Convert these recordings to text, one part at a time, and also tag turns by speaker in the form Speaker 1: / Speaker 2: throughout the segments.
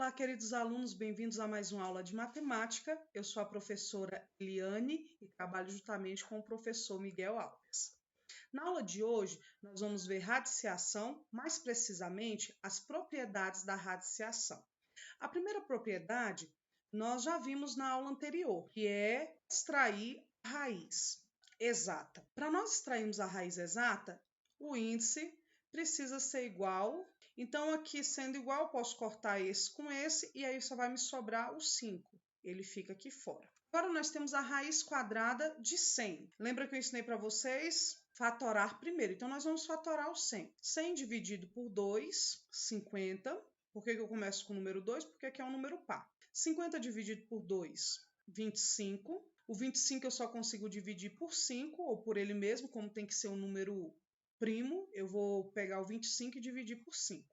Speaker 1: Olá, queridos alunos, bem-vindos a mais uma aula de matemática. Eu sou a professora Eliane e trabalho juntamente com o professor Miguel Alves. Na aula de hoje, nós vamos ver radiciação, mais precisamente, as propriedades da radiciação. A primeira propriedade nós já vimos na aula anterior, que é extrair a raiz exata. Para nós extrairmos a raiz exata, o índice precisa ser igual. Então, aqui sendo igual, eu posso cortar esse com esse e aí só vai me sobrar o 5. Ele fica aqui fora. Agora, nós temos a raiz quadrada de 100. Lembra que eu ensinei para vocês? Fatorar primeiro. Então, nós vamos fatorar o 100. 100 dividido por 2, 50. Por que eu começo com o número 2? Porque aqui é um número par. 50 dividido por 2, 25. O 25 eu só consigo dividir por 5, ou por ele mesmo, como tem que ser um número primo, eu vou pegar o 25 e dividir por 5.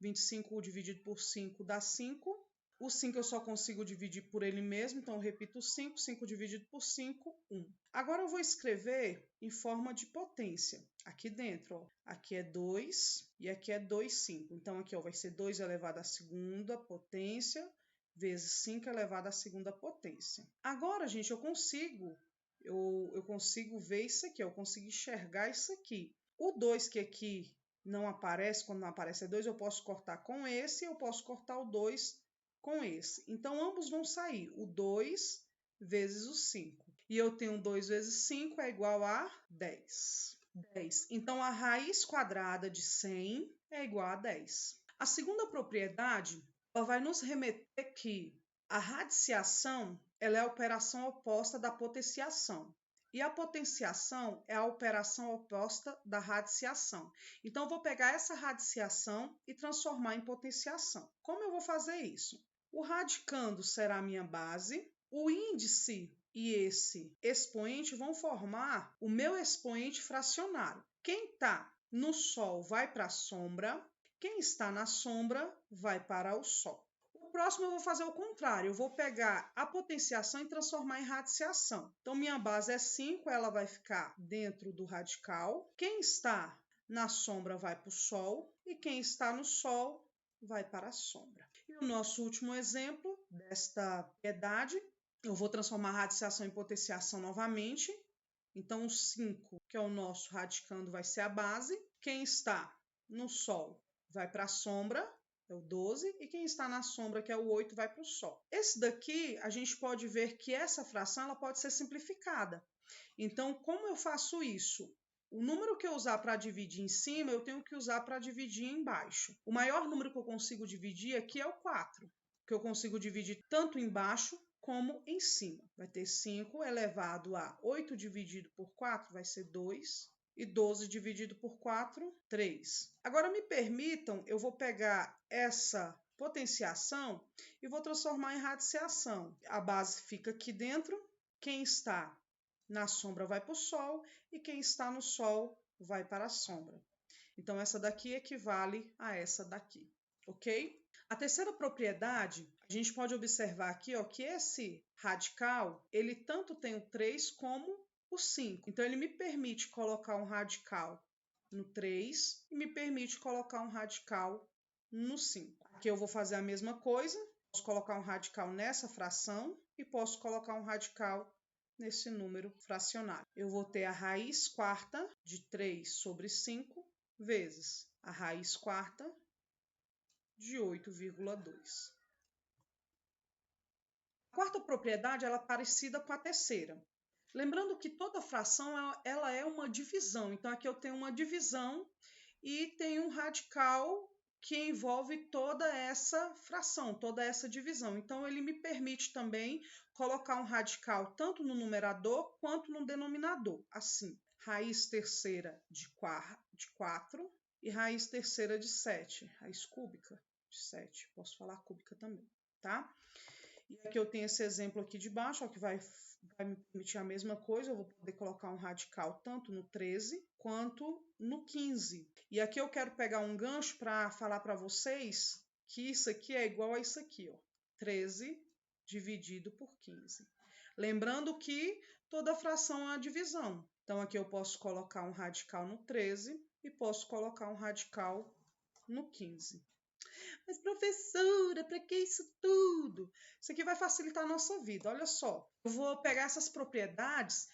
Speaker 1: 25 dividido por 5 dá 5. O 5 eu só consigo dividir por ele mesmo, então eu repito 5. 5 dividido por 5, 1. Agora eu vou escrever em forma de potência. Aqui dentro, ó, aqui é 2 e aqui é 2, 5. Então aqui ó, vai ser 2 elevado à segunda potência vezes 5 elevado à segunda potência. Agora, gente, eu consigo ver isso aqui, eu consigo enxergar isso aqui. O 2 que aqui não aparece, quando não aparece é 2, eu posso cortar com esse, eu posso cortar o 2 com esse. Então, ambos vão sair, o 2 vezes o 5. E eu tenho 2 vezes 5 é igual a 10. 10. Então, a raiz quadrada de 100 é igual a 10. A segunda propriedade, ela vai nos remeter que a radiciação ela é a operação oposta da potenciação. E a potenciação é a operação oposta da radiciação. Então, eu vou pegar essa radiciação e transformar em potenciação. Como eu vou fazer isso? O radicando será a minha base, o índice e esse expoente vão formar o meu expoente fracionário. Quem está no sol vai para a sombra, quem está na sombra vai para o sol. O próximo eu vou fazer o contrário, eu vou pegar a potenciação e transformar em radiciação. Então, minha base é 5, ela vai ficar dentro do radical. Quem está na sombra vai para o sol e quem está no sol vai para a sombra. E o nosso último exemplo desta propriedade, eu vou transformar a radiciação em potenciação novamente. Então, o 5, que é o nosso radicando, vai ser a base. Quem está no sol vai para a sombra, é o 12, e quem está na sombra, que é o 8, vai para o sol. Esse daqui, a gente pode ver que essa fração ela pode ser simplificada. Então, como eu faço isso? O número que eu usar para dividir em cima, eu tenho que usar para dividir embaixo. O maior número que eu consigo dividir aqui é o 4, que eu consigo dividir tanto embaixo como em cima. Vai ter 5 elevado a 8 dividido por 4 vai ser 2. E 12 dividido por 4, 3. Agora, me permitam, eu vou pegar essa potenciação e vou transformar em radiciação. A base fica aqui dentro, quem está na sombra vai para o sol e quem está no sol vai para a sombra. Então, essa daqui equivale a essa daqui, ok? A terceira propriedade, a gente pode observar aqui ó, que esse radical, ele tanto tem o 3 como o 5. Então, ele me permite colocar um radical no 3 e me permite colocar um radical no 5. Aqui eu vou fazer a mesma coisa, posso colocar um radical nessa fração e posso colocar um radical nesse número fracionário. Eu vou ter a raiz quarta de 3 sobre 5 vezes a raiz quarta de 8,2. A quarta propriedade ela é parecida com a terceira. Lembrando que toda fração ela é uma divisão. Então, aqui eu tenho uma divisão e tenho um radical que envolve toda essa fração, toda essa divisão. Então, ele me permite também colocar um radical tanto no numerador quanto no denominador. Assim, raiz terceira de 4 e raiz terceira de 7. Raiz cúbica de 7. Posso falar cúbica também, tá? E aqui eu tenho esse exemplo aqui de baixo, ó, que vai me permitir a mesma coisa. Eu vou poder colocar um radical tanto no 13 quanto no 15. E aqui eu quero pegar um gancho para falar para vocês que isso aqui é igual a isso aqui, ó, 13 dividido por 15. Lembrando que toda fração é uma divisão. Então, aqui eu posso colocar um radical no 13 e posso colocar um radical no 15. Mas, professora, para que isso tudo? Isso aqui vai facilitar a nossa vida. Olha só, eu vou pegar essas propriedades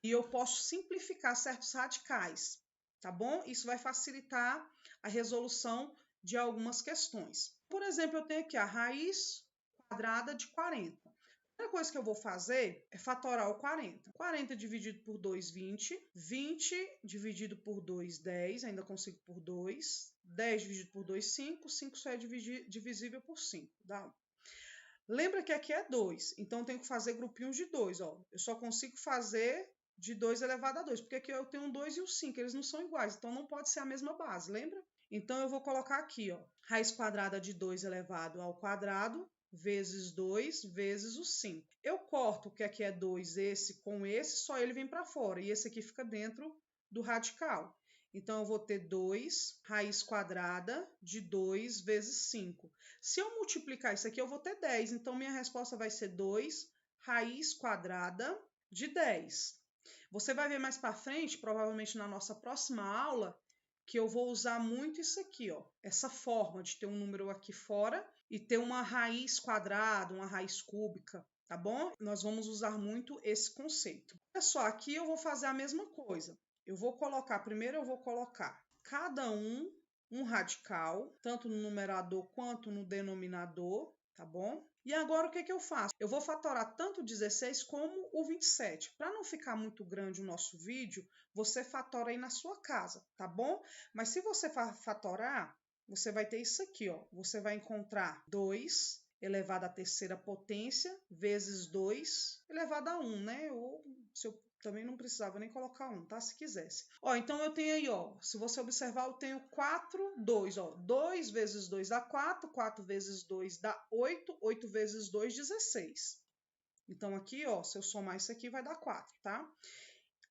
Speaker 1: e eu posso simplificar certos radicais, tá bom? Isso vai facilitar a resolução de algumas questões. Por exemplo, eu tenho aqui a raiz quadrada de 40. A primeira coisa que eu vou fazer é fatorar o 40. 40 dividido por 2, 20. 20 dividido por 2, 10. Ainda consigo por 2. 10 dividido por 2, 5. 5 só é divisível por 5. Dá 1. Lembra que aqui é 2. Então, eu tenho que fazer grupinhos de 2. Ó. Eu só consigo fazer de 2 elevado a 2. Porque aqui eu tenho um 2 e um 5. Eles não são iguais. Então, não pode ser a mesma base. Lembra? Então, eu vou colocar aqui, ó, raiz quadrada de 2 elevado ao quadrado vezes 2 vezes o 5. Eu corto o que aqui é 2, esse com esse, só ele vem para fora. E esse aqui fica dentro do radical. Então, eu vou ter 2 raiz quadrada de 2 vezes 5. Se eu multiplicar isso aqui, eu vou ter 10. Então, minha resposta vai ser 2 raiz quadrada de 10. Você vai ver mais para frente, provavelmente na nossa próxima aula, que eu vou usar muito isso aqui, ó, essa forma de ter um número aqui fora e ter uma raiz quadrada, uma raiz cúbica, tá bom? Nós vamos usar muito esse conceito. Olha só, aqui eu vou fazer a mesma coisa. Primeiro eu vou colocar cada um radical, tanto no numerador quanto no denominador, tá bom? E agora o que eu faço? Eu vou fatorar tanto o 16 como o 27. Para não ficar muito grande o nosso vídeo, você fatora aí na sua casa, tá bom? Mas se você fatorar, você vai ter isso aqui, ó. Você vai encontrar 2 elevado à terceira potência vezes 2 elevado a 1, né? Ou se eu também não precisava nem colocar 1, tá? Se quisesse. Ó, então eu tenho aí, ó, se você observar, eu tenho 4, 2, ó. 2 vezes 2 dá 4, 4 vezes 2 dá 8, 8 vezes 2, 16. Então aqui, ó, se eu somar isso aqui, vai dar 4, tá?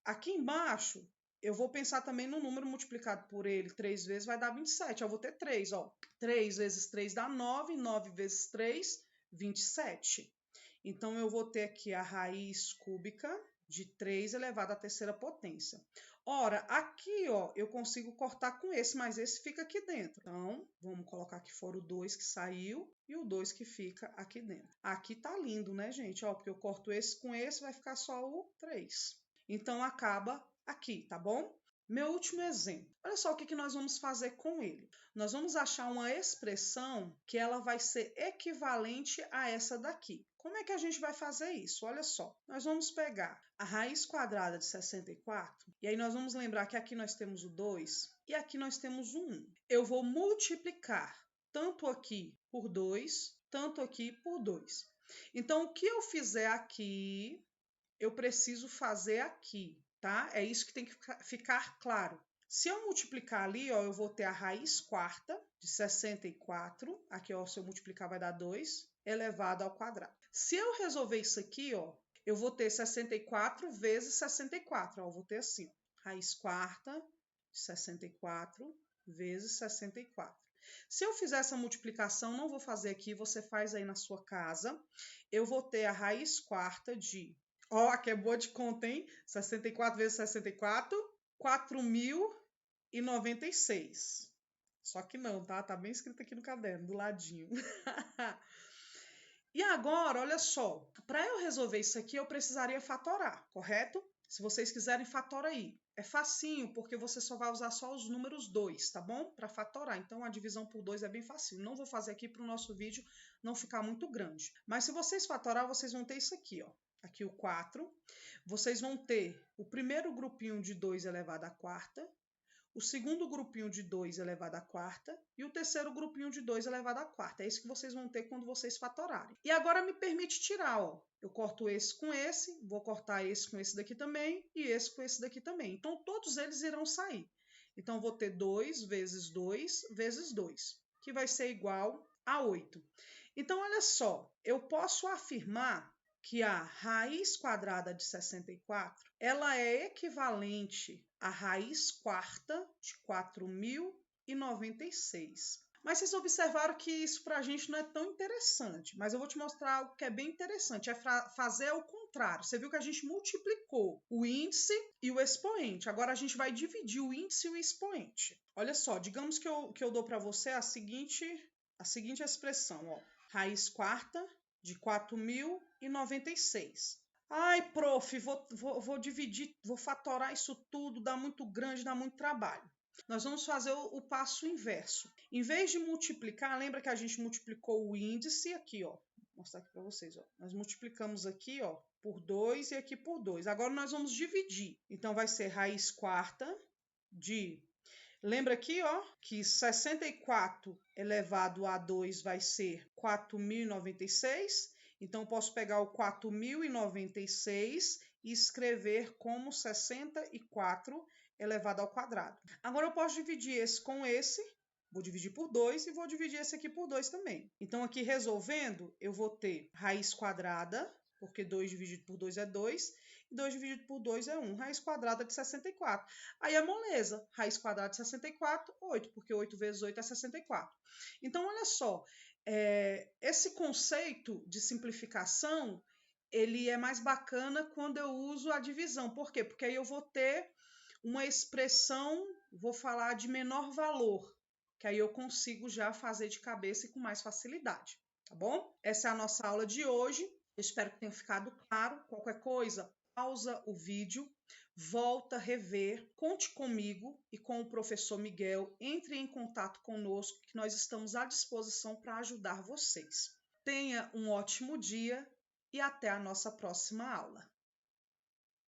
Speaker 1: Aqui embaixo, eu vou pensar também no número multiplicado por ele 3 vezes, vai dar 27. Eu vou ter 3, ó. 3 vezes 3 dá 9, 9 vezes 3, 27. Então, eu vou ter aqui a raiz cúbica de 3 elevado à terceira potência. Ora, aqui, ó, eu consigo cortar com esse, mas esse fica aqui dentro. Então, vamos colocar aqui fora o 2 que saiu e o 2 que fica aqui dentro. Aqui tá lindo, né, gente? Ó, porque eu corto esse com esse, vai ficar só o 3. Então, acaba aqui, tá bom? Meu último exemplo. Olha só o que nós vamos fazer com ele. Nós vamos achar uma expressão que ela vai ser equivalente a essa daqui. Como é que a gente vai fazer isso? Olha só. Nós vamos pegar a raiz quadrada de 64 e aí nós vamos lembrar que aqui nós temos o 2 e aqui nós temos o 1. Eu vou multiplicar tanto aqui por 2, tanto aqui por 2. Então, o que eu fizer aqui, eu preciso fazer aqui, tá? É isso que tem que ficar claro. Se eu multiplicar ali, ó, eu vou ter a raiz quarta de 64, aqui, ó, se eu multiplicar vai dar 2, elevado ao quadrado. Se eu resolver isso aqui, ó, eu vou ter 64 vezes 64, ó, eu vou ter assim, ó, raiz quarta de 64 vezes 64. Se eu fizer essa multiplicação, não vou fazer aqui, você faz aí na sua casa, eu vou ter a raiz quarta de, ó, que é boa de conta, hein? 64 vezes 64, 4.096. Só que não, tá? Tá bem escrito aqui no caderno, do ladinho. E agora, olha só, para eu resolver isso aqui, eu precisaria fatorar, correto? Se vocês quiserem, fatora aí. É facinho, porque você só vai usar só os números 2, tá bom? Para fatorar. Então, a divisão por 2 é bem fácil. Não vou fazer aqui para o nosso vídeo não ficar muito grande. Mas se vocês fatorar, vocês vão ter isso aqui, ó. Aqui o 4. Vocês vão ter o primeiro grupinho de 2 elevado à quarta, o segundo grupinho de 2 elevado à quarta e o terceiro grupinho de 2 elevado à quarta. É isso que vocês vão ter quando vocês fatorarem. E agora me permite tirar, ó. Eu corto esse com esse, vou cortar esse com esse daqui também e esse com esse daqui também. Então, todos eles irão sair. Então, vou ter 2 vezes 2 vezes 2, que vai ser igual a 8. Então, olha só, eu posso afirmar que a raiz quadrada de 64, ela é equivalente à raiz quarta de 4.096. Mas vocês observaram que isso para a gente não é tão interessante. Mas eu vou te mostrar algo que é bem interessante. É fazer o contrário. Você viu que a gente multiplicou o índice e o expoente. Agora a gente vai dividir o índice e o expoente. Olha só, digamos que eu dou para você a seguinte a seguinte expressão, ó, raiz quarta de 4.096. Ai, prof, vou dividir, vou fatorar isso tudo, dá muito grande, dá muito trabalho. Nós vamos fazer o passo inverso. Em vez de multiplicar, lembra que a gente multiplicou o índice aqui, ó. Vou mostrar aqui para vocês, ó. Nós multiplicamos aqui, ó, por 2 e aqui por 2. Agora nós vamos dividir. Então vai ser raiz quarta de... Lembra aqui, ó, que 64 elevado a 2 vai ser 4.096. Então, posso pegar o 4.096 e escrever como 64 elevado ao quadrado. Agora, eu posso dividir esse com esse. Vou dividir por 2 e vou dividir esse aqui por 2 também. Então, aqui resolvendo, eu vou ter raiz quadrada, porque 2 dividido por 2 é 2, e 2 dividido por 2 é 1. Raiz quadrada de 64. Aí é moleza. Raiz quadrada de 64, 8, porque 8 vezes 8 é 64. Então, olha só, esse conceito de simplificação, ele é mais bacana quando eu uso a divisão. Por quê? Porque aí eu vou ter uma expressão, vou falar de menor valor, que aí eu consigo já fazer de cabeça e com mais facilidade, tá bom? Essa é a nossa aula de hoje. Eu espero que tenha ficado claro. Qualquer coisa, pausa o vídeo, volta a rever, conte comigo e com o professor Miguel, entre em contato conosco, que nós estamos à disposição para ajudar vocês. Tenha um ótimo dia e até a nossa próxima aula.